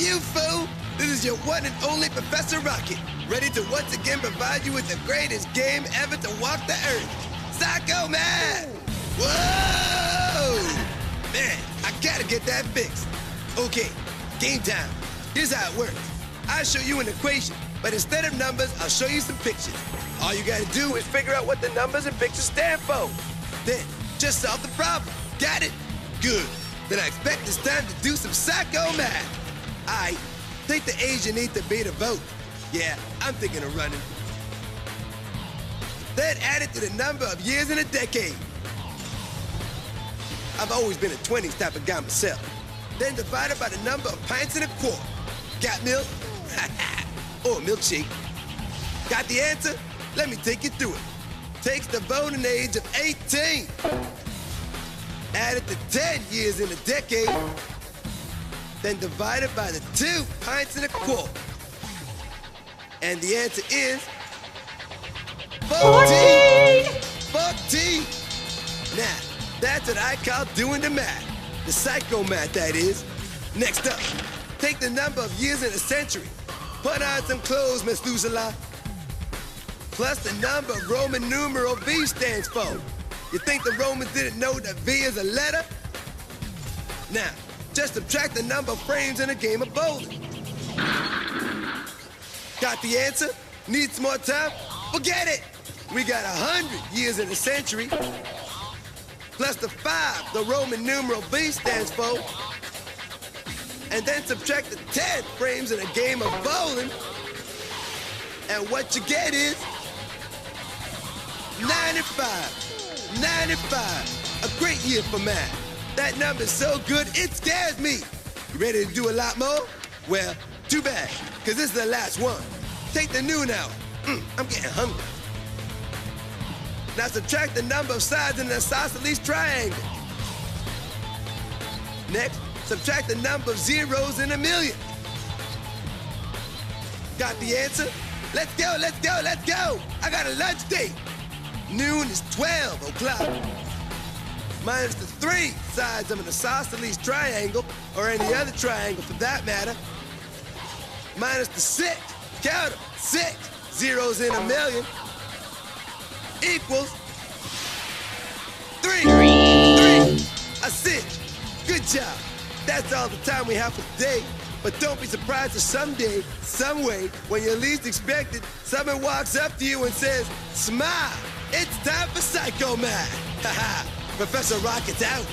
you, fool! This is your one and only Professor Rocket, ready to once again provide you with the greatest game ever to walk the earth. Psycho Man! Whoa! Man, I gotta get that fixed. Okay, game time. Here's how it works. I'll show you an equation, but instead of numbers, I'll show you some pictures. All you gotta do is figure out what the numbers and pictures stand for. Then, just solve the problem. Got it? Good. Then I expect it's time to do some psycho math. Aight, think the age you need to be to vote. Yeah, I'm thinking of running. Then add it to the number of years in a decade. I've always been a 20s type of guy myself. Then divide it by the number of pints in a quart. Got milk? Or a milkshake. Got the answer? Let me take you through it. Takes the voting age of 18. Add it to 10 years in a decade. Then divide it by the 2 pints in a quart. And the answer is 14! 14! Now, that's what I call doing the math. The psycho math, that is. Next up, take the number of years in a century. Put on some clothes, Miss Methuselah. Plus the number of Roman numeral V stands for. You think the Romans didn't know that V is a letter? Now, just subtract the number of frames in a game of bowling. Got the answer? Need some more time? Forget it! We got 100 years in a century. Plus the 5 the Roman numeral V stands for. And then subtract the 10 frames in a game of bowling. And what you get is 95. 95. A great year for math. That number's so good, it scares me. You ready to do a lot more? Well, too bad, because this is the last one. Take the noon hour. I'm getting hungry. Now subtract the number of sides in an isosceles triangle. Next, subtract the number of zeros in a million. Got the answer? Let's go, let's go, let's go! I got a lunch date. Noon is 12 o'clock. Minus the 3 sides of an isosceles triangle, or any other triangle for that matter. Minus the 6, count them, 6 zeros in a million, equals 3. 3. I see it. Good job. That's all the time we have for today. But don't be surprised if someday, some way, when you least expect it, someone walks up to you and says, "Smile, it's time for Psycho Math." Haha, Professor Rocket's out.